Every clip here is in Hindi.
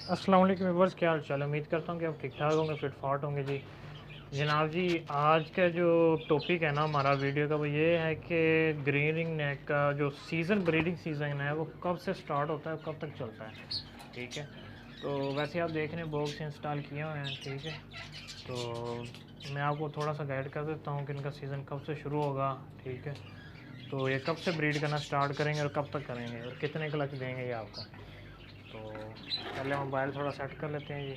अस्सलाम वालेकुम व्यूअर्स, क्या हाल चाल है। उम्मीद करता हूँ कि आप ठीक ठाक होंगे, फिट फाट होंगे जी। जनाब जी, आज का जो टॉपिक है ना हमारा वीडियो का, वो ये है कि ग्रीनिंग नेक का जो सीज़न, ब्रीडिंग सीज़न है, वो कब से स्टार्ट होता है, कब तक चलता है। ठीक है, तो वैसे आप देख रहे हैं बॉक्स इंस्टॉल किए हुए हैं। ठीक है, तो मैं आपको थोड़ा सा गाइड कर देता हूँ कि इनका सीज़न कब से शुरू होगा। ठीक है, तो ये कब से ब्रीड करना स्टार्ट करेंगे और कब तक करेंगे और कितने क्लच देंगे ये आपको। तो पहले मोबाइल थोड़ा सेट कर लेते हैं जी।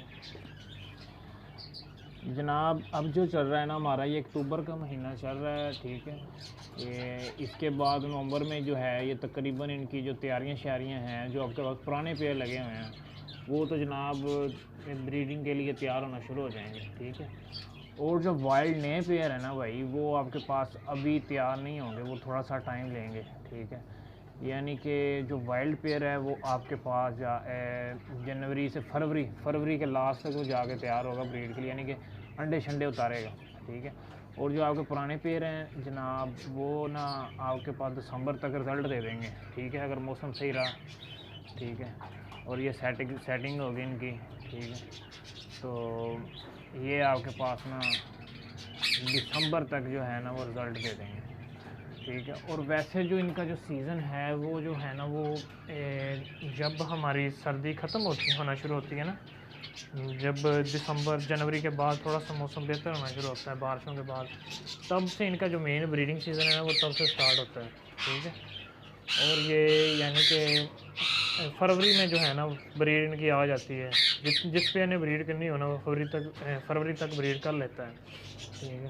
जनाब अब जो चल रहा है ना हमारा, ये अक्टूबर का महीना चल रहा है। ठीक है, ये इसके बाद नवंबर में जो है ये तकरीबन इनकी जो तैयारियां शारियाँ हैं, जो आपके पास पुराने पेड़ लगे हुए हैं वो तो जनाब ब्रीडिंग के लिए तैयार होना शुरू हो जाएंगे। ठीक है, और जो वाइल्ड नए पेड़ है ना भाई, वो आपके पास अभी तैयार नहीं होंगे, वो थोड़ा सा टाइम लेंगे। ठीक है, यानी कि जो वाइल्ड पेयर है वो आपके पास जनवरी से फरवरी के लास्ट तक वो जाके तैयार होगा ब्रीड के लिए, यानी कि अंडे शंडे उतारेगा। ठीक है, और जो आपके पुराने पेयर हैं जनाब, वो ना आपके पास दिसंबर तक रिज़ल्ट दे देंगे। ठीक है, अगर मौसम सही रहा। ठीक है, और ये सेटिंग होगी इनकी। ठीक है, तो ये आपके पास ना दिसंबर तक जो है ना वो रिज़ल्ट दे देंगे। ठीक है, और वैसे जो इनका जो सीज़न है वो जो है ना वो जब हमारी सर्दी ख़त्म होना शुरू होती है ना, जब दिसंबर जनवरी के बाद थोड़ा सा मौसम बेहतर होना शुरू होता है बारिशों के बाद, तब से इनका जो मेन ब्रीडिंग सीज़न है ना वो तब से स्टार्ट होता है। ठीक है, और ये यानी कि फरवरी में जो है ना ब्रीड इनकी आ जाती है। जिस पे इन्हें ब्रीड करनी हो ना वो फरवरी तक ब्रीड कर लेता है। ठीक है,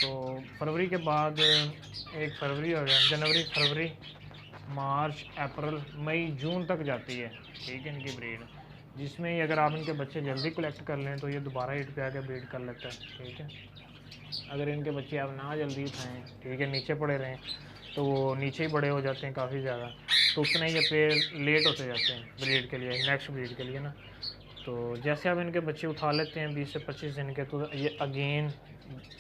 तो फरवरी के बाद 1 फरवरी हो गया, जनवरी फरवरी मार्च अप्रैल मई जून तक जाती है। ठीक है, इनकी ब्रीड, जिसमें अगर आप इनके बच्चे जल्दी कलेक्ट कर लें तो ये दोबारा ईट पे आके ब्रीड कर लेता है। ठीक है, अगर इनके बच्चे आप ना जल्दी उठाएं, ठीक है, नीचे पड़े रहें, तो वो नीचे ही बड़े हो जाते हैं काफ़ी ज़्यादा, तो उतने ये पेड़ लेट होते जाते हैं ब्रीड के लिए, नेक्स्ट ब्रीड के लिए ना। तो जैसे आप इनके बच्चे उठा लेते हैं 20 से 25 दिन के, तो ये अगेन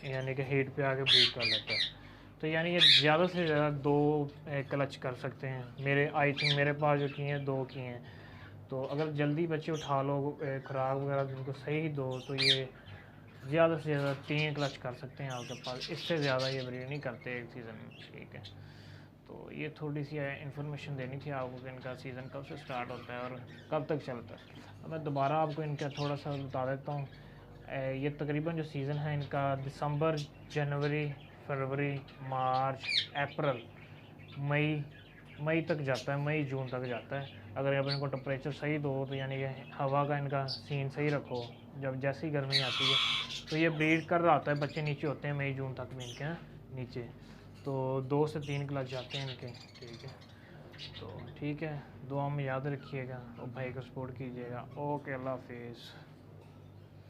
यानी कि हीट पे आके ब्रीड कर लेता है। तो यानी ये ज़्यादा से ज़्यादा 2 क्लच कर सकते हैं। मेरे आई थिंक मेरे पास जो किए हैं 2 किए हैं। तो अगर जल्दी बच्चे उठा लो, खुराक वगैरह इनको सही दो, तो ये ज़्यादा से ज़्यादा 3 क्लच कर सकते हैं आपके पास। इससे ज़्यादा ये ब्रीड नहीं करते एक सीज़न में। ठीक है, तो ये थोड़ी सी इन्फॉर्मेशन देनी थी आपको कि इनका सीज़न कब से स्टार्ट होता है और कब तक चलता है। अब मैं दोबारा आपको इनका थोड़ा सा बता देता हूँ। ये तकरीबन जो सीज़न है इनका दिसंबर, जनवरी, फरवरी, मार्च, अप्रैल, मई मई तक जाता है, मई जून तक जाता है। अगर आप इनको टेम्परेचर सही दो, तो यानी कि हवा का इनका सीन सही रखो, जब जैसी गर्मी आती है तो ये ब्रीड कर रहा होता है, बच्चे नीचे होते हैं मई जून तक में इनके ना नीचे, तो 2 से 3 क्लास जाते हैं इनके। ठीक है, तो ठीक है, दुआ में याद रखिएगा और भाई को सपोर्ट कीजिएगा। ओके, अल्लाह हाफिज़।